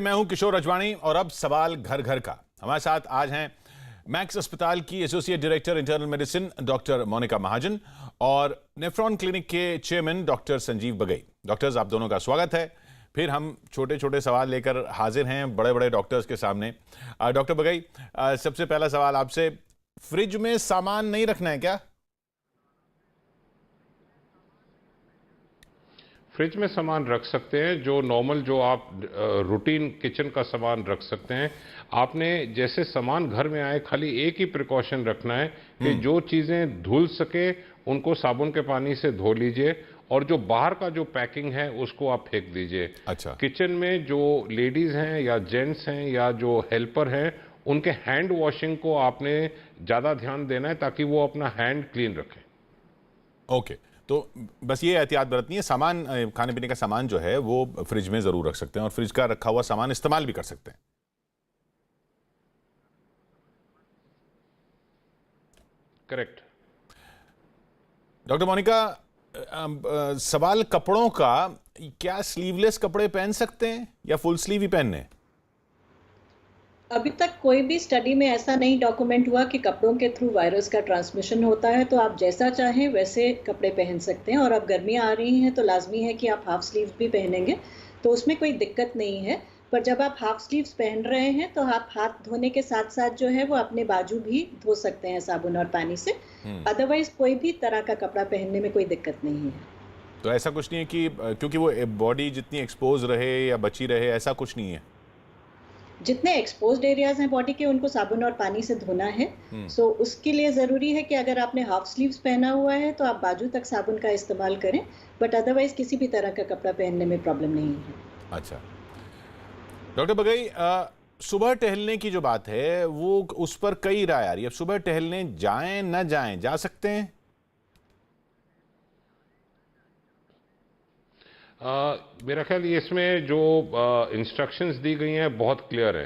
मैं हूं किशोर अजवाणी और अब सवाल घर घर का। हमारे साथ आज हैं मैक्स अस्पताल की associate director internal medicine doctor Monika Mahajan और नेफ्रॉन क्लिनिक के chairman doctor Sanjeev Bagai. Doctors, आप दोनों का स्वागत है। फिर हम छोटे छोटे सवाल लेकर हाजिर हैं बड़े बड़े डॉक्टर्स के सामने। डॉक्टर बगई, सबसे पहला सवाल आपसे, फ्रिज में सामान नहीं रखना है क्या? फ्रिज में सामान रख सकते हैं, जो नॉर्मल जो आप रूटीन किचन का सामान रख सकते हैं। आपने जैसे सामान घर में आए, खाली एक ही प्रिकॉशन रखना है कि जो चीज़ें धुल सके उनको साबुन के पानी से धो लीजिए, और जो बाहर का जो पैकिंग है उसको आप फेंक दीजिए। अच्छा। किचन में जो लेडीज हैं या जेंट्स हैं या जो हेल्पर हैं, उनके हैंड वॉशिंग को आपने ज़्यादा ध्यान देना है ताकि वो अपना हैंड क्लीन रखें। ओके, तो बस ये एहतियात बरतनी है। सामान, खाने पीने का सामान जो है वो फ्रिज में जरूर रख सकते हैं और फ्रिज का रखा हुआ सामान इस्तेमाल भी कर सकते हैं। करेक्ट। डॉक्टर मोनिका, सवाल कपड़ों का, क्या स्लीवलेस कपड़े पहन सकते हैं या फुल स्लीव ही पहनने? अभी तक कोई भी स्टडी में ऐसा नहीं डॉक्यूमेंट हुआ कि कपड़ों के थ्रू वायरस का ट्रांसमिशन होता है, तो आप जैसा चाहें वैसे कपड़े पहन सकते हैं। और अब गर्मियाँ आ रही हैं तो लाजमी है कि आप हाफ स्लीव्स भी पहनेंगे, तो उसमें कोई दिक्कत नहीं है। पर जब आप हाफ स्लीव्स पहन रहे हैं तो आप हाथ धोने के साथ साथ जो है वो अपने बाजू भी धो सकते हैं साबुन और पानी से। अदरवाइज कोई भी तरह का कपड़ा पहनने में कोई दिक्कत नहीं है। तो ऐसा कुछ नहीं है कि क्योंकि वो बॉडी जितनी एक्सपोज रहे या बची रहे, ऐसा कुछ नहीं है? जितने एक्सपोज्ड एरियाज हैं बॉडी के उनको साबुन और पानी से धोना है। सो उसके लिए ज़रूरी है कि अगर आपने हाफ स्लीव्स पहना हुआ है तो आप बाजू तक साबुन का इस्तेमाल करें, बट अदरवाइज किसी भी तरह का कपड़ा पहनने में प्रॉब्लम नहीं है। अच्छा डॉक्टर बगई, सुबह टहलने की जो बात है वो उस पर कई राय आ रही है। अब सुबह टहलने जाएं न जाएं, जा सकते हैं? मेरा ख्याल ये इसमें जो इंस्ट्रक्शंस दी गई हैं बहुत क्लियर है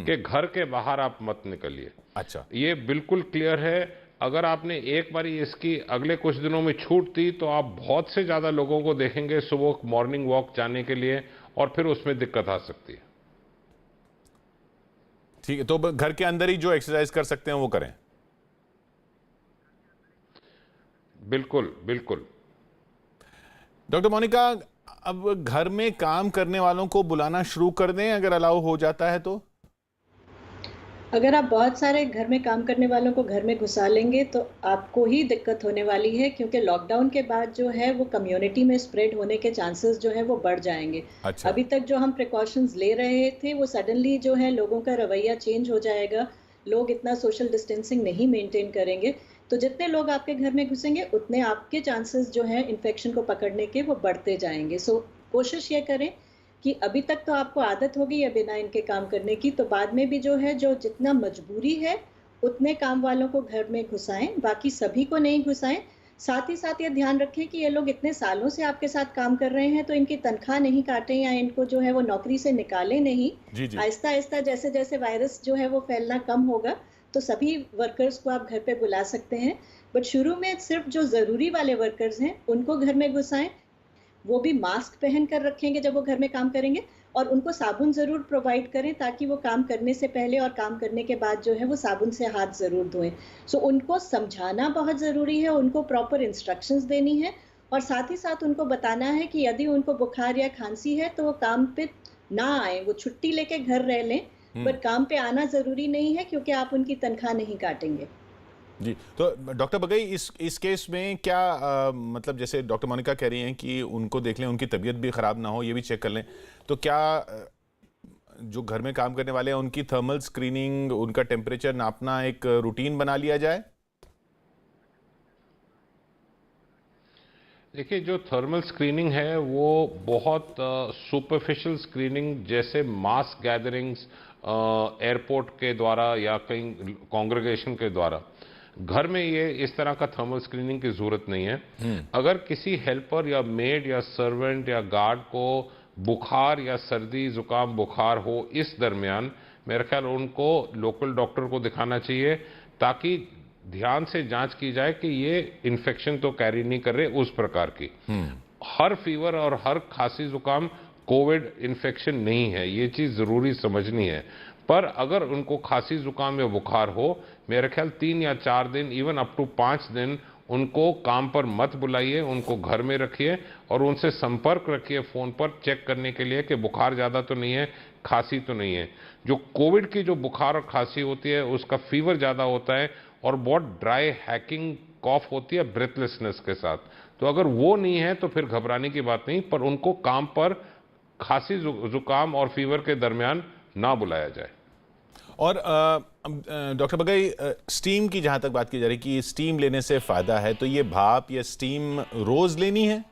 कि घर के बाहर आप मत निकलिए। अच्छा, ये बिल्कुल क्लियर है। अगर आपने एक बारी इसकी अगले कुछ दिनों में छूट दी तो आप बहुत से ज़्यादा लोगों को देखेंगे सुबह मॉर्निंग वॉक जाने के लिए, और फिर उसमें दिक्कत आ सकती है। ठीक है, तो घर के अंदर ही जो एक्सरसाइज कर सकते हैं वो करें। बिल्कुल बिल्कुल। डॉक्टर मोनिका, अब घर में काम करने वालों को बुलाना शुरू कर दें अगर अलाउ हो जाता है तो? अगर आप बहुत सारे घर में काम करने वालों को घर में घुसा लेंगे तो आपको ही दिक्कत होने वाली है, क्योंकि लॉकडाउन के बाद जो है वो कम्युनिटी में स्प्रेड होने के चांसेस जो है वो बढ़ जाएंगे। अच्छा। अभी तक जो हम प्रिकॉशंस ले रहे थे वो सडनली जो है लोगों का रवैया चेंज हो जाएगा, लोग इतना सोशल डिस्टेंसिंग नहीं मेंटेन करेंगे, तो जितने लोग आपके घर में घुसेंगे उतने आपके चांसेस जो है इन्फेक्शन को पकड़ने के वो बढ़ते जाएंगे। सो कोशिश ये करें कि अभी तक तो आपको आदत होगी या बिना इनके काम करने की, तो बाद में भी जो है जो जितना मजबूरी है उतने काम वालों को घर में घुसाएं, बाकी सभी को नहीं घुसाएं। साथ ही साथ ये ध्यान रखें कि ये लोग इतने सालों से आपके साथ काम कर रहे हैं तो इनकी तनख्वाह नहीं काटें या इनको जो है वो नौकरी से निकालें नहीं। आहिस्ता आहिस्ता जैसे जैसे वायरस जो है वो फैलना कम होगा तो सभी वर्कर्स को आप घर पे बुला सकते हैं, बट शुरू में सिर्फ जो ज़रूरी वाले वर्कर्स हैं उनको घर में घुसाएं। वो भी मास्क पहन कर रखेंगे जब वो घर में काम करेंगे, और उनको साबुन ज़रूर प्रोवाइड करें ताकि वो काम करने से पहले और काम करने के बाद जो है वो साबुन से हाथ ज़रूर धोएं। सो उनको समझाना बहुत ज़रूरी है, उनको प्रॉपर इंस्ट्रक्शंस देनी है, और साथ ही साथ उनको बताना है कि यदि उनको बुखार या खांसी है तो वो काम पे ना आए, वो छुट्टी लेके घर रह लें, बट काम पे आना ज़रूरी नहीं है क्योंकि आप उनकी तनख्वाह नहीं काटेंगे। जी, तो डॉक्टर बगई, इस केस में क्या मतलब जैसे डॉक्टर मोनिका कह रही हैं कि उनको देख लें, उनकी तबीयत भी ख़राब ना हो, ये भी चेक कर लें, तो क्या जो घर में काम करने वाले हैं उनकी थर्मल स्क्रीनिंग, उनका टेम्परेचर नापना एक रूटीन बना लिया जाए? देखिए, जो थर्मल स्क्रीनिंग है वो बहुत सुपरफिशियल स्क्रीनिंग, जैसे मास गैदरिंग्स एयरपोर्ट के द्वारा या कहीं कांग्रेगेशन के द्वारा, घर में ये इस तरह का थर्मल स्क्रीनिंग की जरूरत नहीं है। अगर किसी हेल्पर या मेड या सर्वेंट या गार्ड को बुखार या सर्दी जुकाम बुखार हो, इस दरमियान मेरे ख्याल उनको लोकल डॉक्टर को दिखाना चाहिए ताकि ध्यान से जांच की जाए कि ये इन्फेक्शन तो कैरी नहीं कर रहे उस प्रकार की। हर फीवर और हर खांसी जुकाम कोविड इन्फेक्शन नहीं है, ये चीज़ ज़रूरी समझनी है। पर अगर उनको खांसी जुकाम या बुखार हो, मेरा ख्याल 3 या 4 दिन, इवन अप टू 5 दिन उनको काम पर मत बुलाइए, उनको घर में रखिए और उनसे संपर्क रखिए फ़ोन पर चेक करने के लिए कि बुखार ज़्यादा तो नहीं है, खांसी तो नहीं है। जो कोविड की जो बुखार और खांसी होती है उसका फीवर ज़्यादा होता है और बहुत ड्राई हैकिंग कॉफ होती है ब्रेथलेसनेस के साथ। तो अगर वो नहीं है तो फिर घबराने की बात नहीं, पर उनको काम पर खांसी जुकाम और फीवर के दरमियान ना बुलाया जाए। और डॉक्टर बगई, स्टीम की जहां तक बात की जा रही कि स्टीम लेने से फायदा है, तो ये भाप या स्टीम रोज लेनी है?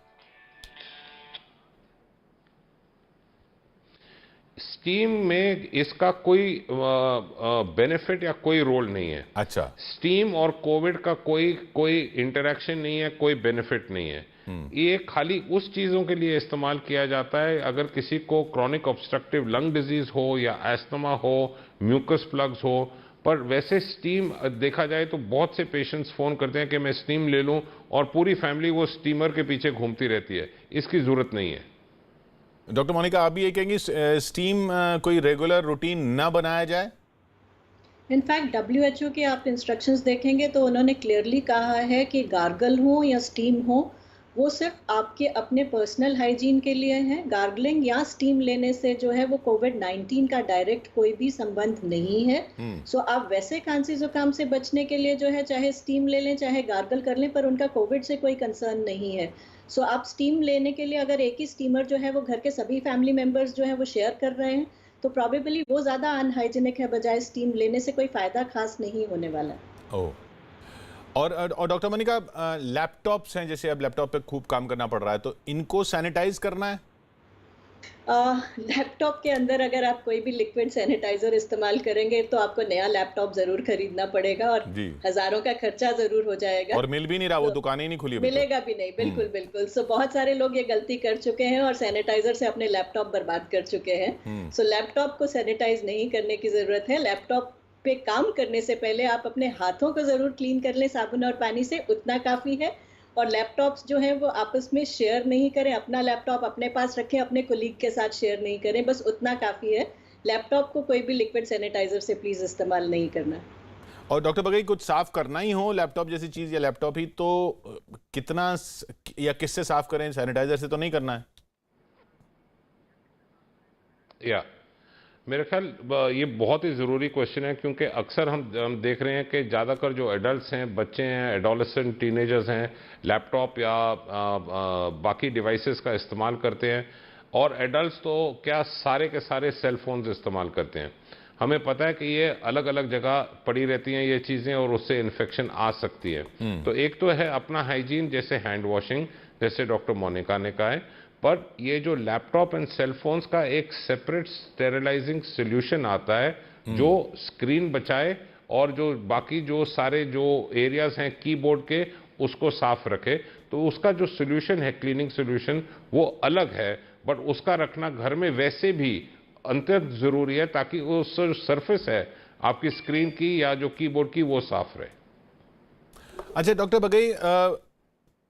स्टीम में इसका कोई बेनिफिट या कोई रोल नहीं है। अच्छा। स्टीम और कोविड का कोई इंटरेक्शन नहीं है, कोई बेनिफिट नहीं है। ये खाली उस चीजों के लिए इस्तेमाल किया जाता है अगर किसी को क्रॉनिक ऑब्स्ट्रक्टिव लंग डिजीज हो या एस्थमा हो, म्यूकस प्लग्स हो। पर वैसे स्टीम देखा जाए तो बहुत से पेशेंट्स फोन करते हैं कि मैं स्टीम ले लूं और पूरी फैमिली वो स्टीमर के पीछे घूमती रहती है। इसकी जरूरत नहीं है। डॉक्टर मोनिका, आप भी ये कहेंगे स्टीम कोई रेगुलर रूटीन ना बनाया जाए? इनफैक्ट WHO के आप इंस्ट्रक्शंस देखेंगे तो उन्होंने क्लियरली कहा है कि गार्गल हो या स्टीम हो, वो सिर्फ आपके अपने पर्सनल हाइजीन के लिए है। गार्गलिंग या स्टीम लेने से जो है वो कोविड-19 का डायरेक्ट कोई भी संबंध नहीं है। सो आप वैसे खांसी जुकाम से बचने के लिए जो है चाहे स्टीम ले लें चाहे गार्गल कर लें, पर उनका कोविड से कोई कंसर्न नहीं है। सो आप स्टीम लेने के लिए अगर एक ही स्टीमर जो है वो घर के सभी फैमिली मेंबर्स जो है वो शेयर कर रहे हैं तो प्रॉबेबली वो ज़्यादा अनहाइजीनिक है, बजाय स्टीम लेने से कोई फ़ायदा खास नहीं होने वाला। ओह। और डॉक्टर मोनिका, लैपटॉप्स हैं, जैसे अब लैपटॉप पे खूब काम करना पड़ रहा है, तो इनको सैनिटाइज करना है? लैपटॉप के अंदर अगर आप कोई भी लिक्विड सैनिटाइजर इस्तेमाल करेंगे तो आपको नया लैपटॉप ज़रूर खरीदना पड़ेगा और जी। हज़ारों का खर्चा ज़रूर हो जाएगा। और मिल भी नहीं रहा, वो दुकानें ही नहीं खुली अभी तो। मिलेगा भी नहीं, बिल्कुल बिल्कुल। सो बहुत सारे लोग ये गलती कर चुके हैं और सैनिटाइजर से अपने लैपटॉप बर्बाद कर चुके हैं। सो लैपटॉप को सैनिटाइज नहीं करने की ज़रूरत है। लैपटॉप पे काम करने से पहले आप अपने हाथों को ज़रूर क्लीन कर लें साबुन और पानी से, उतना काफ़ी है। और लैपटॉप्स जो हैं वो आपस में शेयर नहीं करें, अपना लैपटॉप अपने पास रखें, अपने कोलीग के साथ शेयर नहीं करें, बस उतना काफ़ी है। लैपटॉप को कोई भी लिक्विड सैनिटाइजर से प्लीज़ इस्तेमाल नहीं करना। और डॉक्टर बगई, कुछ साफ करना ही हो लैपटॉप जैसी चीज या लैपटॉप ही, तो कितना या किससे साफ करें? सैनिटाइजर से तो नहीं करना है? या मेरे ख्याल ये बहुत ही ज़रूरी क्वेश्चन है, क्योंकि अक्सर हम देख रहे हैं कि ज़्यादातर जो एडल्ट्स हैं, बच्चे हैं, एडोलेसेंट टीनेजर्स हैं, लैपटॉप या बाकी डिवाइसेस का इस्तेमाल करते हैं। और एडल्ट्स तो क्या सारे के सारे सेल फोन्स इस्तेमाल करते हैं। हमें पता है कि ये अलग अलग जगह पड़ी रहती हैं ये चीज़ें और उससे इन्फेक्शन आ सकती है। तो एक तो है अपना हाइजीन, जैसे हैंड वॉशिंग, जैसे डॉक्टर मोनिका ने कहा है। पर ये जो लैपटॉप एंड सेल फोन्स का एक सेपरेट स्टेरिलाइजिंग सोल्यूशन आता है जो स्क्रीन बचाए और जो बाकी जो सारे जो एरियाज हैं कीबोर्ड के उसको साफ रखे। तो उसका जो सोल्यूशन है, क्लीनिंग सोल्यूशन, वो अलग है, बट उसका रखना घर में वैसे भी अत्यंत जरूरी है ताकि वो सरफेस है आपकी स्क्रीन की या जो कीबोर्ड की वो साफ रहे। अच्छा डॉक्टर बगई,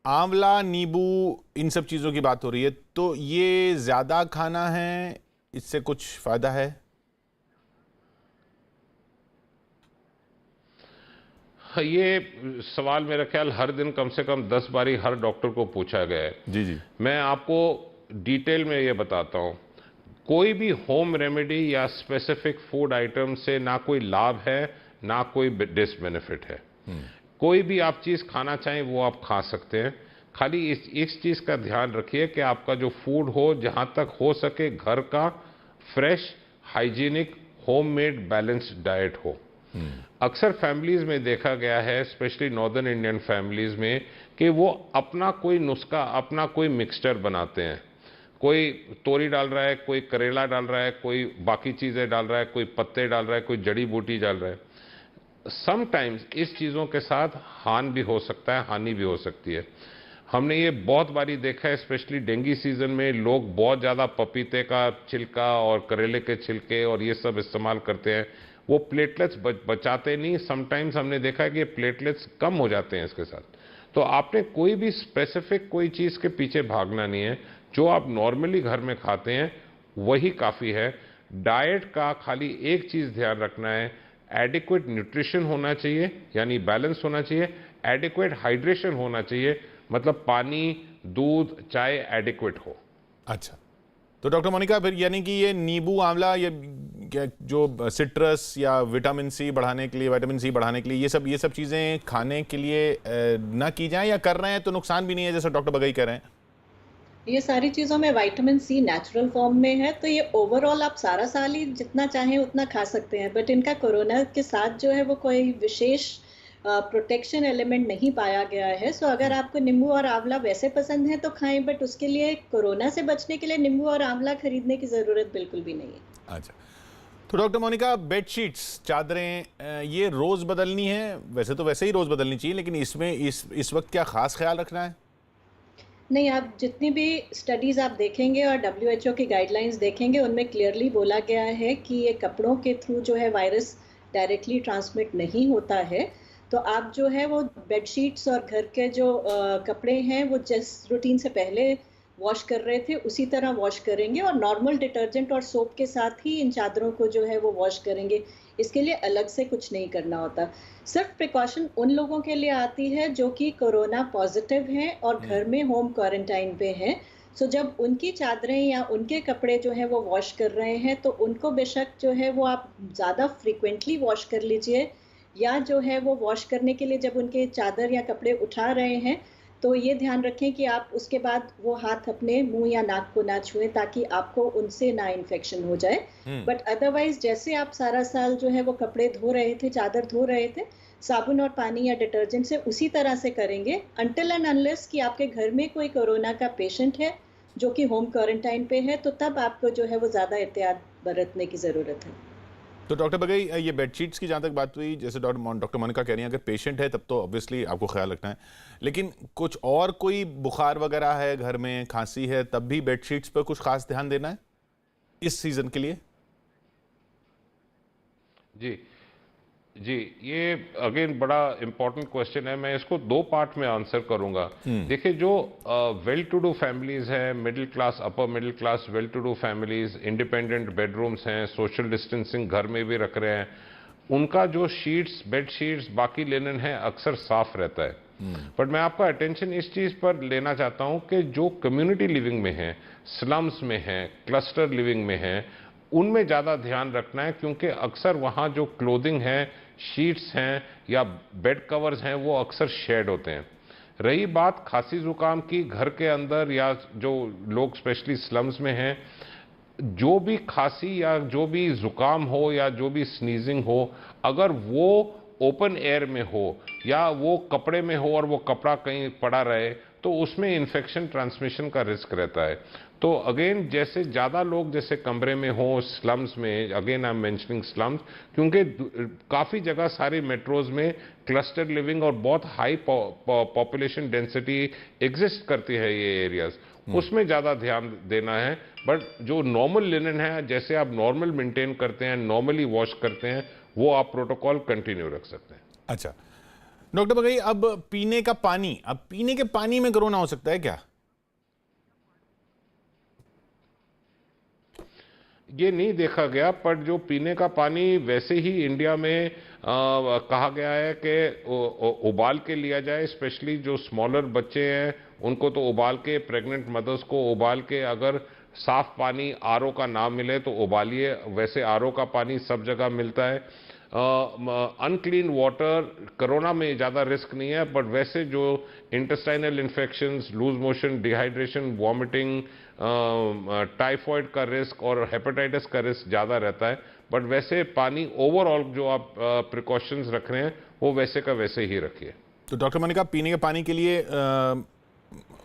आंवला, नींबू, इन सब चीज़ों की बात हो रही है, तो ये ज़्यादा खाना है, इससे कुछ फ़ायदा है? ये सवाल मेरा ख्याल हर दिन कम से कम 10 बारी हर डॉक्टर को पूछा गया है। जी जी। मैं आपको डिटेल में ये बताता हूँ। कोई भी होम रेमेडी या स्पेसिफिक फूड आइटम से ना कोई लाभ है ना कोई डिसबेनिफिट है। कोई भी आप चीज़ खाना चाहें वो आप खा सकते हैं। खाली इस चीज़ का ध्यान रखिए कि आपका जो फूड हो जहाँ तक हो सके घर का fresh, hygienic, homemade, balanced diet हो। अक्सर फैमिलीज में देखा गया है, स्पेशली नॉर्दर्न इंडियन फैमिलीज में, कि वो अपना कोई नुस्खा, अपना कोई मिक्सचर बनाते हैं। कोई तोरी डाल रहा है, कोई करेला डाल रहा है, कोई बाकी चीज़ें डाल रहा है, कोई पत्ते डाल रहा है, कोई जड़ी बूटी डाल रहा है। समटाइम्स इस चीज़ों के साथ हानि भी हो सकता है, हानि भी हो सकती है। हमने ये बहुत बारी देखा है, स्पेशली डेंगू सीजन में लोग बहुत ज़्यादा पपीते का छिलका और करेले के छिलके और ये सब इस्तेमाल करते हैं। वो प्लेटलेट्स बचाते नहीं। समटाइम्स हमने देखा है कि प्लेटलेट्स कम हो जाते हैं इसके साथ। तो आपने कोई भी स्पेसिफिक कोई चीज़ के पीछे भागना नहीं है। जो आप नॉर्मली घर में खाते हैं वही काफ़ी है। डाइट का खाली एक चीज़ ध्यान रखना है, एडिक्वेट न्यूट्रिशन होना चाहिए, यानी बैलेंस होना चाहिए, एडिक्वेट हाइड्रेशन होना चाहिए, मतलब पानी, दूध, चाय एडिक्वेट हो। अच्छा, तो डॉक्टर मोनिका फिर यानी कि ये नींबू आंवला ये जो सिट्रस या विटामिन सी बढ़ाने के लिए ये सब चीज़ें खाने के लिए ना की जाएं, या कर रहे हैं तो नुकसान भी नहीं है जैसे डॉक्टर बगई कह रहे हैं? ये सारी चीज़ों में विटामिन सी नेचुरल फॉर्म में है, तो ये ओवरऑल आप सारा साल ही जितना चाहें उतना खा सकते हैं, बट इनका कोरोना के साथ जो है वो कोई विशेष प्रोटेक्शन एलिमेंट नहीं पाया गया है। सो अगर आपको नींबू और आंवला वैसे पसंद है तो खाएं, बट उसके लिए कोरोना से बचने के लिए नींबू और आंवला खरीदने की ज़रूरत बिल्कुल भी नहीं है। अच्छा, तो डॉक्टर मोनिका बेडशीट्स, चादरें ये रोज़ बदलनी है? वैसे ही रोज़ बदलनी चाहिए, लेकिन इसमें इस वक्त क्या ख़ास ख्याल रखना है? नहीं, आप जितनी भी स्टडीज़ आप देखेंगे और WHO की गाइडलाइंस देखेंगे, उनमें क्लियरली बोला गया है कि ये कपड़ों के थ्रू जो है वायरस डायरेक्टली ट्रांसमिट नहीं होता है। तो आप जो है वो बेडशीट्स और घर के जो कपड़े हैं वो जिस रूटीन से पहले वॉश कर रहे थे उसी तरह वॉश करेंगे, और नॉर्मल डिटर्जेंट और सोप के साथ ही इन चादरों को जो है वो वॉश करेंगे। इसके लिए अलग से कुछ नहीं करना होता। सिर्फ प्रिकॉशन उन लोगों के लिए आती है जो कि कोरोना पॉजिटिव हैं और घर में होम क्वारंटाइन पे हैं। सो जब उनकी चादरें या उनके कपड़े जो है वो वॉश कर रहे हैं तो उनको बेशक जो है वो आप ज़्यादा फ्रीक्वेंटली वॉश कर लीजिए, या जो है वो वॉश करने के लिए जब उनके चादर या कपड़े उठा रहे हैं तो ये ध्यान रखें कि आप उसके बाद वो हाथ अपने मुंह या नाक को ना छुएं, ताकि आपको उनसे ना इन्फेक्शन हो जाए। बट अदरवाइज जैसे आप सारा साल जो है वो कपड़े धो रहे थे, चादर धो रहे थे, साबुन और पानी या डिटर्जेंट से उसी तरह से करेंगे, अनटिल एंड अनलेस कि आपके घर में कोई कोरोना का पेशेंट है जो कि होम क्वारंटाइन पे है, तो तब आपको जो है वो ज़्यादा एहतियात बरतने की ज़रूरत है। तो डॉक्टर बगई ये बेडशीट्स की जहाँ तक बात हुई, जैसे डॉक्टर मोनिका कह रही हैं, अगर पेशेंट है तब तो ऑब्वियसली आपको ख्याल रखना है, लेकिन कुछ और कोई बुखार वगैरह है घर में, खांसी है, तब भी बेडशीट्स पर कुछ खास ध्यान देना है इस सीजन के लिए? जी जी, ये अगेन बड़ा इंपॉर्टेंट क्वेश्चन है। मैं इसको दो पार्ट में आंसर करूंगा। देखिए, जो वेल टू डू फैमिलीज हैं, middle class, upper middle class, well to do families, independent bedrooms हैं, सोशल डिस्टेंसिंग घर में भी रख रहे हैं, उनका जो शीट्स, बेड शीट्स, बाकी लिनन है अक्सर साफ रहता है। बट मैं आपका अटेंशन इस चीज पर लेना चाहता हूं कि जो कम्युनिटी लिविंग में है, स्लम्स में है, क्लस्टर लिविंग में है, उनमें ज़्यादा ध्यान रखना है, क्योंकि अक्सर वहाँ जो क्लोथिंग है, शीट्स हैं या बेड कवर्स हैं, वो अक्सर शेड होते हैं। रही बात खांसी जुकाम की, घर के अंदर या जो लोग स्पेशली स्लम्स में हैं, जो भी खांसी या जो भी जुकाम हो या जो भी स्नीजिंग हो, अगर वो ओपन एयर में हो या वो कपड़े में हो और वो कपड़ा कहीं पड़ा रहे, तो उसमें इन्फेक्शन ट्रांसमिशन का रिस्क रहता है। तो अगेन, जैसे ज़्यादा लोग जैसे कमरे में हो स्लम्स में, again I am mentioning slums, क्योंकि काफ़ी जगह सारे मेट्रोज में क्लस्टर लिविंग और बहुत हाई पॉपुलेशन डेंसिटी एग्जिस्ट करती है ये एरियाज, उसमें ज़्यादा ध्यान देना है। बट जो नॉर्मल लिनन है, जैसे आप नॉर्मल मेंटेन करते हैं, नॉर्मली वॉश करते हैं, वो आप प्रोटोकॉल कंटिन्यू रख सकते हैं। अच्छा डॉक्टर बगई, अब पीने के पानी में कोरोना हो सकता है क्या? ये नहीं देखा गया, पर जो पीने का पानी वैसे ही इंडिया में कहा गया है कि उबाल के लिया जाए, स्पेशली जो स्मॉलर बच्चे हैं उनको तो उबाल के, प्रेग्नेंट मदर्स को उबाल के, अगर साफ पानी आरओ का ना मिले तो उबालिए। वैसे आरओ का पानी सब जगह मिलता है। अनक्लीन वाटर, कोरोना में ज़्यादा रिस्क नहीं है, बट वैसे जो intestinal infections, loose motion, dehydration, vomiting, typhoid का रिस्क और हेपेटाइटिस का रिस्क ज़्यादा रहता है। बट वैसे पानी ओवरऑल जो आप प्रिकॉशंस रख रहे हैं वो वैसे का वैसे ही रखिए। तो डॉक्टर मोनिका, पीने के पानी के लिए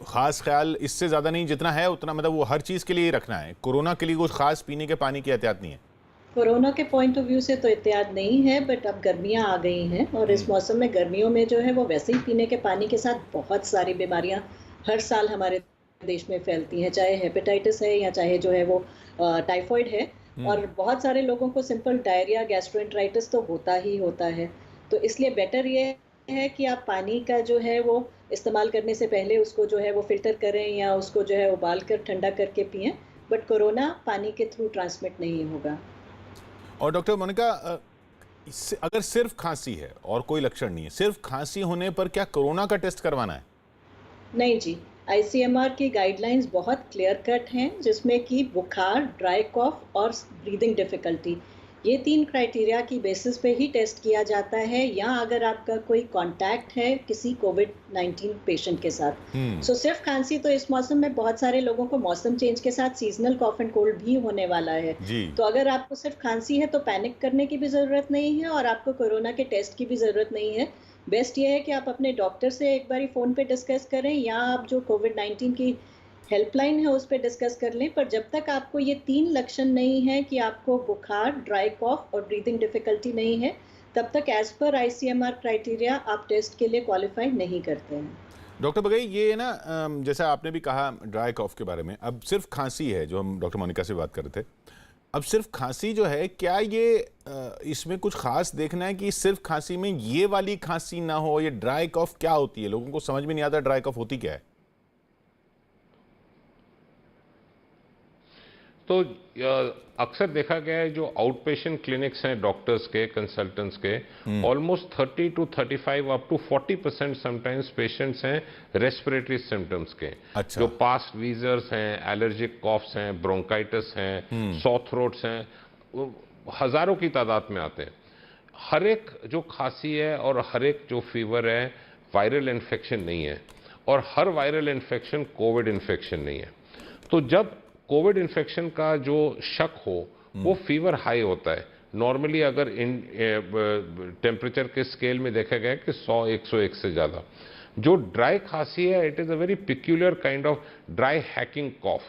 खास ख्याल इससे ज़्यादा नहीं, जितना है उतना, मतलब वो हर चीज़ के लिए ही रखना है, कोरोना के लिए कुछ खास पीने के पानी की एहतियात नहीं है? कोरोना के पॉइंट ऑफ व्यू से तो एहतियात नहीं है, बट अब गर्मियां आ गई हैं और इस मौसम में, गर्मियों में जो है वो वैसे ही पीने के पानी के साथ बहुत सारी बीमारियां हर साल हमारे देश में फैलती हैं, चाहे हेपेटाइटिस है या चाहे जो है वो टाइफॉइड है, और बहुत सारे लोगों को सिंपल डायरिया, गैस्ट्रोएंटेराइटिस तो होता ही होता है। तो इसलिए बेटर ये है कि आप पानी का जो है वो इस्तेमाल करने से पहले उसको जो है वो फ़िल्टर करें या उसको जो है उबाल कर ठंडा करके पिएँ। बट कोरोना पानी के थ्रू ट्रांसमिट नहीं होगा। और डॉक्टर मोनिका, अगर सिर्फ खांसी है और कोई लक्षण नहीं है, सिर्फ खांसी होने पर क्या कोरोना का टेस्ट करवाना है? नहीं जी, आईसीएमआर की गाइडलाइंस बहुत क्लियर कट हैं, जिसमें कि बुखार, ड्राई कॉफ और ब्रीदिंग डिफ़िकल्टी, ये 3 क्राइटेरिया की बेसिस पे ही टेस्ट किया जाता है, या अगर आपका कोई कॉन्टैक्ट है किसी कोविड-19 पेशेंट के साथ। सो सिर्फ खांसी तो इस मौसम में बहुत सारे लोगों को मौसम चेंज के साथ सीज़नल कॉफ एंड कोल्ड भी होने वाला है। जी। तो अगर आपको सिर्फ खांसी है तो पैनिक करने की भी ज़रूरत नहीं है और आपको कोरोना के टेस्ट की भी ज़रूरत नहीं है। बेस्ट ये है कि आप अपने डॉक्टर से एक बारी फ़ोन पे डिस्कस करें, या आप जो कोविड-19 की हेल्पलाइन है उस पे डिस्कस कर लें। पर जब तक आपको ये 3 लक्षण नहीं है कि आपको बुखार, ड्राई कॉफ और ब्रीदिंग डिफ़िकल्टी नहीं है, तब तक एज़ पर आईसीएमआर क्राइटेरिया आप टेस्ट के लिए क्वालिफ़ाई नहीं करते हैं। डॉक्टर बगई, ये ना जैसा आपने भी कहा ड्राई कॉफ के बारे में, अब सिर्फ खांसी है जो हम डॉक्टर मोनिका से बात कर रहे थे। अब सिर्फ खांसी जो है, क्या ये इसमें कुछ खास देखना है कि सिर्फ खांसी में ये वाली खांसी ना हो? ये ड्राई कॉफ क्या होती है? लोगों को समझ में नहीं आता ड्राई कॉफ होती क्या है। तो अक्सर देखा गया है जो आउट पेशेंट क्लिनिक्स हैं डॉक्टर्स के, कंसल्टेंट्स के, almost 30 to 35 up to 40% sometimes patients हैं रेस्पिरेटरी सिम्टम्स के। अच्छा। जो पास्ट वीजर्स हैं, एलर्जिक कॉफ्स हैं, ब्रोंकाइटिस हैं, सॉ थ्रोट्स हैं, हजारों की तादाद में आते हैं। हर एक जो खांसी है और हर एक जो फीवर है वायरल इन्फेक्शन नहीं है, और हर वायरल इन्फेक्शन कोविड इन्फेक्शन नहीं है। तो जब कोविड इन्फेक्शन का जो शक हो, वो फीवर हाई होता है। नॉर्मली अगर टेम्परेचर के स्केल में देखा गया कि 100-101 से ज़्यादा। जो ड्राई खांसी है, it is a very peculiar kind of dry hacking cough.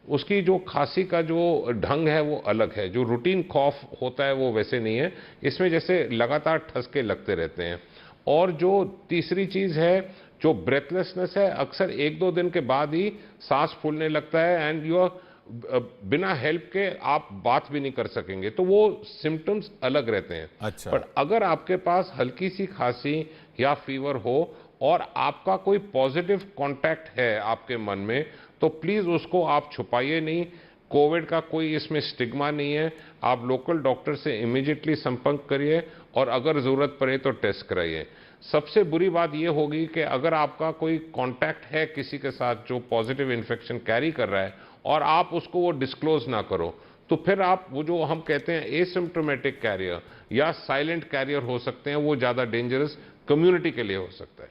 उसकी जो खांसी का जो ढंग है वो अलग है। जो रूटीन कॉफ होता है वो वैसे नहीं है, इसमें जैसे लगातार ठसके लगते रहते हैं। और जो तीसरी चीज़ है, जो ब्रेथलेसनेस है, अक्सर 1-2 दिन के बाद ही सांस फूलने लगता है, एंड यू बिना हेल्प के आप बात भी नहीं कर सकेंगे। तो वो सिम्टम्स अलग रहते हैं। अच्छा। पर अगर आपके पास हल्की सी खांसी या फीवर हो और आपका कोई पॉजिटिव कांटेक्ट है आपके मन में, तो प्लीज उसको आप छुपाइए नहीं। कोविड का कोई इसमें स्टिग्मा नहीं है। आप लोकल डॉक्टर से इमीडिएटली संपर्क करिए और अगर जरूरत पड़े तो टेस्ट कराइए। सबसे बुरी बात यह होगी कि अगर आपका कोई कांटेक्ट है किसी के साथ जो पॉजिटिव इन्फेक्शन कैरी कर रहा है और आप उसको वो डिस्क्लोज ना करो, तो फिर आप वो जो हम कहते हैं एसिम्प्टोमेटिक कैरियर या साइलेंट कैरियर हो सकते हैं, वो ज्यादा डेंजरस कम्युनिटी के लिए हो सकता है।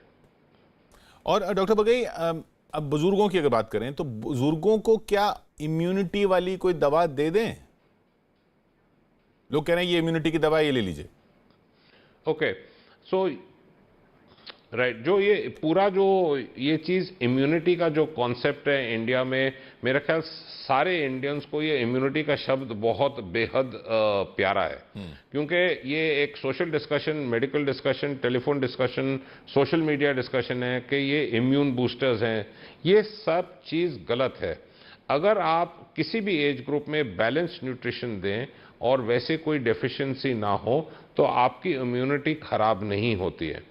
और डॉक्टर बगई, अब बुजुर्गों की अगर बात करें तो बुजुर्गों को क्या इम्यूनिटी वाली कोई दवा दे दें? लोग कह रहे हैं ये इम्यूनिटी की दवा ये ले लीजिए। ओके, सो राइट, जो ये पूरा जो ये चीज इम्यूनिटी का जो कॉन्सेप्ट है इंडिया में, मेरा ख्याल सारे इंडियंस को ये इम्यूनिटी का शब्द बहुत बेहद प्यारा है। क्योंकि ये एक social discussion, medical discussion, telephone discussion, social media discussion है कि ये इम्यून बूस्टर्स हैं। ये सब चीज गलत है। अगर आप किसी भी एज ग्रुप में बैलेंस न्यूट्रिशन दें और वैसे कोई डेफिशिएंसी ना हो, तो आपकी इम्यूनिटी खराब नहीं होती है।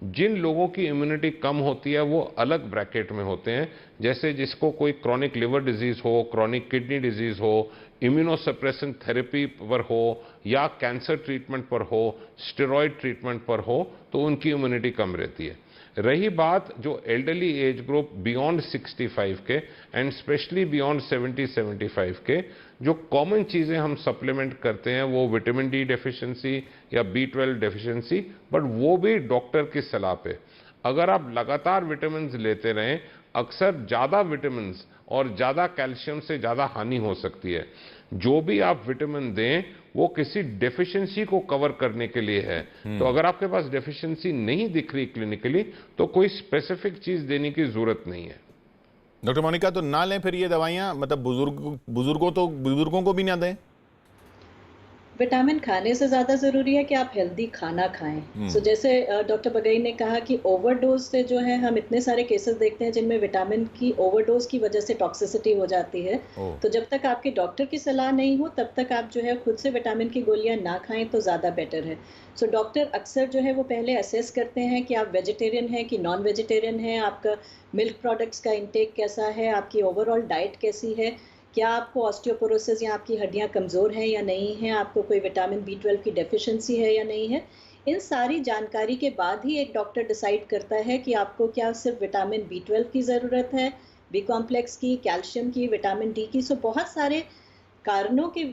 जिन लोगों की इम्यूनिटी कम होती है वो अलग ब्रैकेट में होते हैं, जैसे जिसको कोई क्रॉनिक लिवर डिजीज हो, क्रॉनिक किडनी डिजीज हो, इम्यूनोसप्रेशन थेरेपी पर हो, या कैंसर ट्रीटमेंट पर हो, स्टेरॉयड ट्रीटमेंट पर हो, तो उनकी इम्यूनिटी कम रहती है। रही बात जो एल्डरली एज ग्रुप बियॉन्ड 65 के एंड स्पेशली बियॉन्ड 70-75 के, जो कॉमन चीजें हम सप्लीमेंट करते हैं वो विटामिन डी डेफिशिएंसी या B12 डेफिशिएंसी, बट वो भी डॉक्टर की सलाह पे। अगर आप लगातार विटामिन लेते रहें, अक्सर ज्यादा विटामिन और ज्यादा कैल्शियम से ज्यादा हानि हो सकती है। जो भी आप विटामिन दें वो किसी डेफिशिएंसी को कवर करने के लिए है। तो अगर आपके पास डेफिशिएंसी नहीं दिख रही क्लिनिकली, तो कोई स्पेसिफिक चीज देने की जरूरत नहीं है। डॉक्टर मोनिका, तो ना लें फिर ये दवाइयां, मतलब बुजुर्गों को भी ना दें? विटामिन खाने से ज़्यादा ज़रूरी है कि आप हेल्दी खाना खाएं। सो जैसे डॉक्टर बगई ने कहा कि ओवरडोज से जो है हम इतने सारे केसेस देखते हैं जिनमें विटामिन की ओवरडोज की वजह से टॉक्सिसिटी हो जाती है। ओह। तो जब तक आपके डॉक्टर की सलाह नहीं हो तब तक आप जो है खुद से विटामिन की गोलियां ना खाएं तो ज़्यादा बेटर है। सो डॉक्टर अक्सर जो है वो पहले असेस करते हैं कि आप वेजिटेरियन हैं कि नॉन वेजिटेरियन हैं, आपका मिल्क प्रोडक्ट्स का इंटेक कैसा है, आपकी ओवरऑल डाइट कैसी है, क्या आपको ऑस्टियोपोरोसिस या आपकी हड्डियां कमज़ोर हैं या नहीं हैं, आपको कोई विटामिन B12 की डेफिशिएंसी है या नहीं है। इन सारी जानकारी के बाद ही एक डॉक्टर डिसाइड करता है कि आपको क्या सिर्फ विटामिन B12 की ज़रूरत है, बी कॉम्प्लेक्स की, कैल्शियम की, विटामिन डी की। सो बहुत सारे कारणों की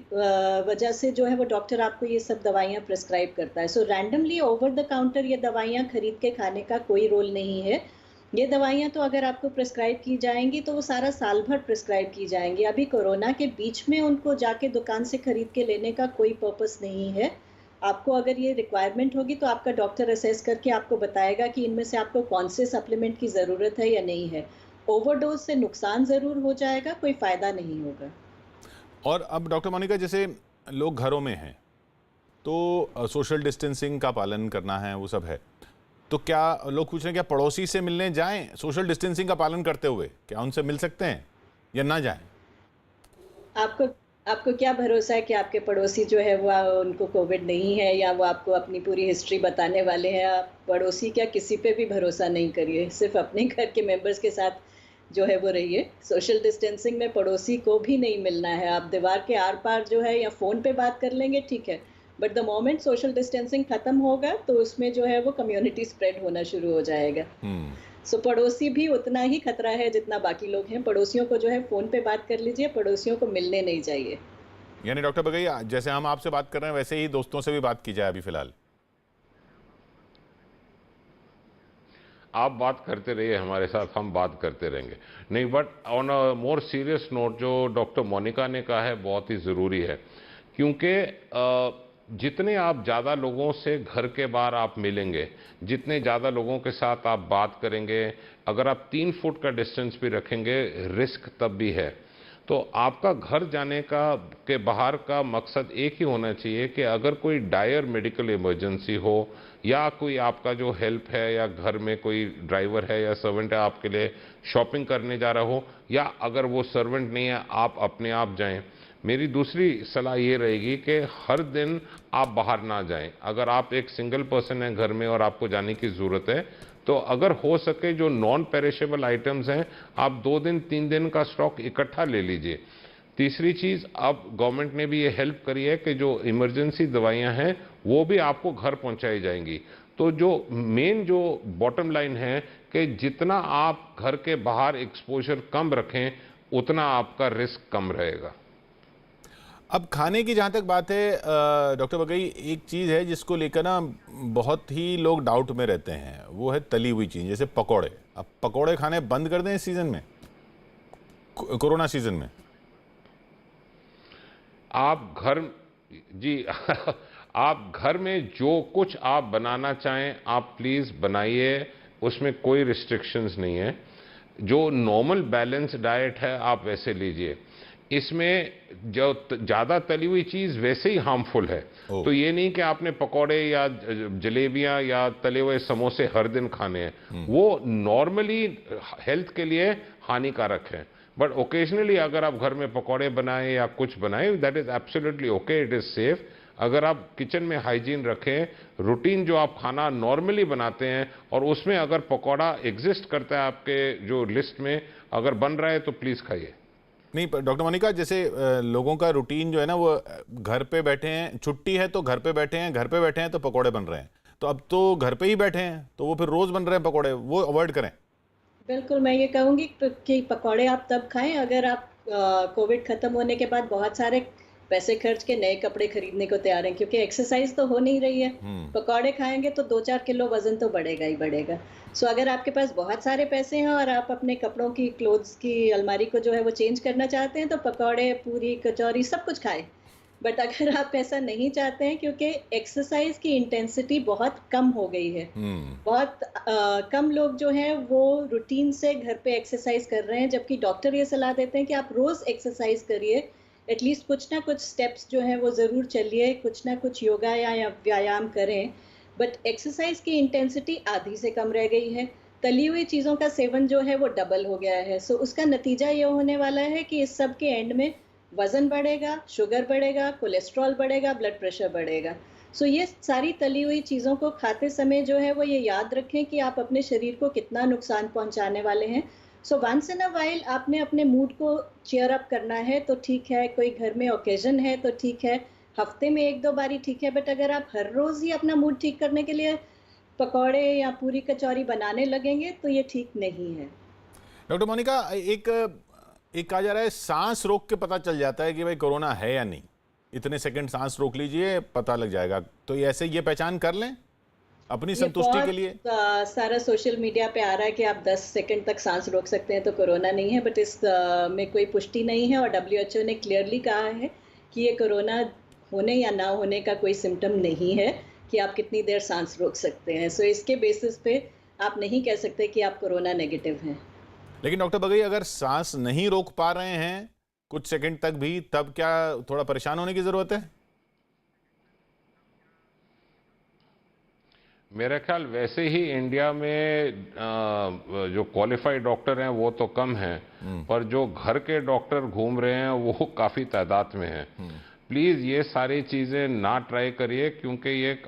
वजह से जो है वो डॉक्टर आपको ये सब दवाइयाँ प्रिस्क्राइब करता है। सो रैंडमली ओवर द काउंटर ये दवाइयाँ खरीद के खाने का कोई रोल नहीं है। ये दवाइयाँ तो अगर आपको प्रिस्क्राइब की जाएंगी तो वो सारा साल भर प्रिस्क्राइब की जाएंगी। अभी कोरोना के बीच में उनको जाके दुकान से खरीद के लेने का कोई पर्पस नहीं है। आपको अगर ये रिक्वायरमेंट होगी तो आपका डॉक्टर असेस करके आपको बताएगा कि इनमें से आपको कौन से सप्लीमेंट की ज़रूरत है या नहीं है। ओवरडोज से नुकसान ज़रूर हो जाएगा, कोई फ़ायदा नहीं होगा। और अब डॉक्टर मोनिका, जैसे लोग घरों में हैं तो सोशल डिस्टेंसिंग का पालन करना है, वो सब है, तो क्या लोग पूछ रहे हैं क्या पड़ोसी से मिलने जाएं सोशल डिस्टेंसिंग का पालन करते हुए? क्या उनसे मिल सकते हैं या ना जाएं? आपको आपको क्या भरोसा है कि आपके पड़ोसी जो है वो उनको कोविड नहीं है या वो आपको अपनी पूरी हिस्ट्री बताने वाले हैं? आप पड़ोसी क्या, किसी पे भी भरोसा नहीं करिए, सिर्फ अपने घर के मेंबर्स के साथ जो है वो रहिए। सोशल डिस्टेंसिंग में पड़ोसी को भी नहीं मिलना है। आप दीवार के आर पार जो है या फ़ोन पे बात कर लेंगे, ठीक है, but the moment social distancing खत्म होगा तो उसमें जो है वो कम्युनिटी स्प्रेड होना शुरू हो जाएगा। सो पड़ोसी भी उतना ही खतरा है जितना बाकी लोग हैं। पड़ोसियों को जो है फ़ोन पे बात कर लीजिए, पड़ोसियों को मिलने नहीं चाहिए। यानी डॉक्टर बगई, जैसे हम आपसे बात कर रहे हैं वैसे ही दोस्तों से भी बात की जाए अभी फिलहाल? आप बात करते रहिए हमारे साथ, हम बात करते रहेंगे। नहीं, but on a more serious note, जो डॉक्टर मोनिका ने कहा है बहुत ही ज़रूरी है, क्योंकि जितने आप ज़्यादा लोगों से घर के बाहर आप मिलेंगे, जितने ज़्यादा लोगों के साथ आप बात करेंगे, अगर आप 3 फुट का डिस्टेंस भी रखेंगे, रिस्क तब भी है। तो आपका घर जाने का के बाहर का मकसद एक ही होना चाहिए कि अगर कोई डायर मेडिकल इमरजेंसी हो या कोई आपका जो हेल्प है या घर में कोई ड्राइवर है या सर्वेंट है आपके लिए शॉपिंग करने जा रहा हो, या अगर वो सर्वेंट नहीं है आप अपने आप जाएं। मेरी दूसरी सलाह ये रहेगी कि हर दिन आप बाहर ना जाएं। अगर आप एक सिंगल पर्सन हैं घर में और आपको जाने की ज़रूरत है, तो अगर हो सके जो नॉन पेरिशेबल आइटम्स हैं, आप 2 दिन 3 दिन का स्टॉक इकट्ठा ले लीजिए। तीसरी चीज़, अब गवर्नमेंट ने भी ये हेल्प करी है कि जो इमरजेंसी दवाइयाँ हैं वो भी आपको घर पहुँचाई जाएंगी। तो जो मेन जो बॉटम लाइन है कि जितना आप घर के बाहर एक्सपोजर कम रखें उतना आपका रिस्क कम रहेगा। अब खाने की जहाँ तक बात है डॉक्टर बगई, एक चीज़ है जिसको लेकर ना बहुत ही लोग डाउट में रहते हैं, वो है तली हुई चीज़, जैसे पकोड़े। अब पकोड़े खाने बंद कर दें इस सीज़न में, कोरोना सीज़न में? आप घर जी आप घर में जो कुछ आप बनाना चाहें आप प्लीज़ बनाइए, उसमें कोई रिस्ट्रिक्शंस नहीं है। जो नॉर्मल बैलेंस डाइट है आप वैसे लीजिए। इसमें जो ज़्यादा तली हुई चीज़ वैसे ही हार्मफुल है। तो ये नहीं कि आपने पकौड़े या जलेबियां या तले हुए समोसे हर दिन खाने हैं, वो नॉर्मली हेल्थ के लिए हानिकारक है। बट ओकेजनली अगर आप घर में पकौड़े बनाएं या कुछ बनाएं, that is absolutely okay, it is safe. अगर आप किचन में हाइजीन रखें, रूटीन जो आप खाना नॉर्मली बनाते हैं और उसमें अगर पकौड़ा एग्जिस्ट करता है आपके जो लिस्ट में अगर बन रहा है, तो प्लीज़ खाइए। नहीं डॉक्टर मोनिका, जैसे लोगों का रूटीन जो है ना, वो घर पे बैठे हैं, छुट्टी है तो घर पे बैठे हैं, घर पे बैठे हैं तो पकोड़े बन रहे हैं। तो अब तो घर पे ही बैठे हैं तो वो फिर रोज़ बन रहे हैं पकोड़े, वो अवॉइड करें। बिल्कुल, मैं ये कहूँगी कि पकौड़े आप तब खाएं अगर आप कोविड ख़त्म होने के बाद बहुत सारे पैसे खर्च के नए कपड़े खरीदने को तैयार हैं, क्योंकि एक्सरसाइज तो हो नहीं रही है। पकौड़े खाएंगे तो 2-4 किलो वजन तो बढ़ेगा ही बढ़ेगा। सो अगर आपके पास बहुत सारे पैसे हैं और आप अपने कपड़ों की, क्लोथ्स की अलमारी को जो है वो चेंज करना चाहते हैं, तो पकौड़े, पूरी, कचौरी सब कुछ खाएं। बट अगर आप ऐसा नहीं चाहते हैं, क्योंकि एक्सरसाइज की इंटेंसिटी बहुत कम हो गई है, बहुत कम लोग जो हैं वो रूटीन से घर पे एक्सरसाइज कर रहे हैं, जबकि डॉक्टर ये सलाह देते हैं कि आप रोज एक्सरसाइज करिए, एटलीस्ट कुछ ना कुछ स्टेप्स जो है वो ज़रूर चलिए, कुछ ना कुछ योगा या व्यायाम करें। बट एक्सरसाइज की इंटेंसिटी आधी से कम रह गई है। तली हुई चीज़ों का सेवन जो है वो डबल हो गया है। सो उसका नतीजा ये होने वाला है कि इस सब के एंड में वज़न बढ़ेगा, शुगर बढ़ेगा, कोलेस्ट्रॉल बढ़ेगा, ब्लड प्रेशर बढ़ेगा। सो ये सारी तली हुई चीज़ों को खाते समय जो है वो ये याद रखें कि आप अपने शरीर को कितना नुकसान पहुंचाने वाले हैं। So once in a while आपने अपने मूड को चीयर अप करना है तो ठीक है, कोई घर में ओकेजन है तो ठीक है, हफ्ते में 1-2 बारी ठीक है, बट अगर आप हर रोज़ ही अपना मूड ठीक करने के लिए पकौड़े या पूरी कचौरी बनाने लगेंगे तो ये ठीक नहीं है। डॉक्टर मोनिका, एक एक कहा जा रहा है सांस रोक के पता चल जाता है कि भाई कोरोना है या नहीं। इतने सेकंड सांस रोक लीजिए, पता लग जाएगा। तो ऐसे ये पहचान कर लें अपनी संतुष्टि के लिए। सारा सोशल मीडिया पे आ रहा है कि आप 10 सेकंड तक सांस रोक सकते हैं तो कोरोना नहीं है, बट इस में कोई पुष्टि नहीं है और WHO ने क्लियरली कहा है कि ये कोरोना होने या ना होने का कोई सिम्टम नहीं है कि आप कितनी देर सांस रोक सकते हैं। सो इसके बेसिस पे आप नहीं कह सकते कि आप कोरोना नेगेटिव हैं। लेकिन डॉक्टर बगई, अगर सांस नहीं रोक पा रहे हैं कुछ सेकंड तक भी, तब क्या थोड़ा परेशान होने की जरूरत है? मेरा ख्याल वैसे ही इंडिया में जो क्वालिफाइड डॉक्टर हैं वो तो कम हैं, पर जो घर के डॉक्टर घूम रहे हैं वो काफ़ी तादाद में हैं। प्लीज़ ये सारी चीज़ें ना ट्राई करिए, क्योंकि ये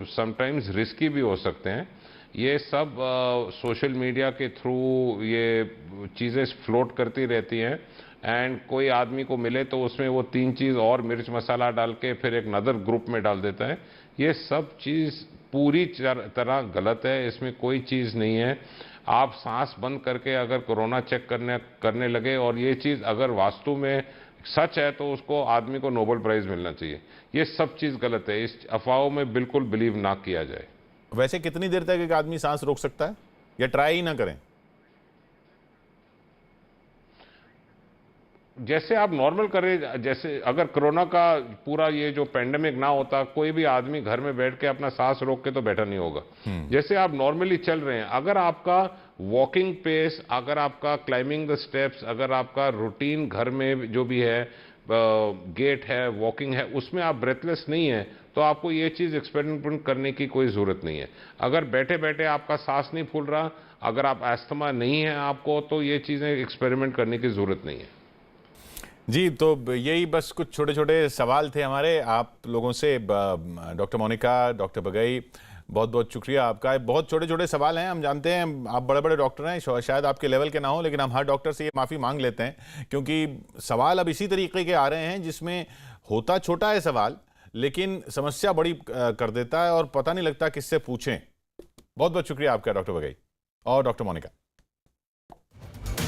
समटाइम्स रिस्की भी हो सकते हैं। ये सब सोशल मीडिया के थ्रू ये चीज़ें फ्लोट करती रहती हैं, एंड कोई आदमी को मिले तो उसमें वो 3 चीज़ और मिर्च मसाला डाल के फिर एक नदर ग्रुप में डाल देता है। ये सब चीज़ पूरी तरह गलत है, इसमें कोई चीज़ नहीं है। आप सांस बंद करके अगर कोरोना चेक करने लगे और ये चीज़ अगर वास्तव में सच है तो उसको आदमी को नोबेल प्राइज़ मिलना चाहिए। ये सब चीज़ गलत है, इस अफवाहों में बिल्कुल बिलीव ना किया जाए। वैसे कितनी देर तक एक आदमी सांस रोक सकता है, या ट्राई ही ना करें? जैसे आप नॉर्मल करें, जैसे अगर कोरोना का पूरा ये जो पेंडेमिक ना होता, कोई भी आदमी घर में बैठ के अपना सांस रोक के तो बैठा नहीं होगा। जैसे आप नॉर्मली चल रहे हैं, अगर आपका वॉकिंग पेस, अगर आपका क्लाइंबिंग द स्टेप्स, अगर आपका रूटीन घर में जो भी है, गेट है, वॉकिंग है, उसमें आप ब्रेथलेस नहीं है तो आपको ये चीज़ एक्सपेरिमेंट करने की कोई ज़रूरत नहीं है। अगर बैठे बैठे आपका सांस नहीं फूल रहा, अगर आप अस्थमा नहीं है आपको, तो ये चीज़ें एक्सपेरिमेंट करने की ज़रूरत नहीं है। जी, तो यही बस कुछ छोटे छोटे सवाल थे हमारे आप लोगों से। डॉक्टर मोनिका, डॉक्टर बगई, बहुत बहुत शुक्रिया आपका। बहुत छोटे छोटे सवाल हैं, हम जानते हैं आप बड़े बड़े डॉक्टर हैं, शायद आपके लेवल के ना हो, लेकिन हम हर डॉक्टर से ये माफ़ी मांग लेते हैं क्योंकि सवाल अब इसी तरीके के आ रहे हैं जिसमें होता छोटा है सवाल, लेकिन समस्या बड़ी कर देता है और पता नहीं लगता किससे पूछें। बहुत बहुत शुक्रिया आपका डॉक्टर बगई और डॉक्टर मोनिका।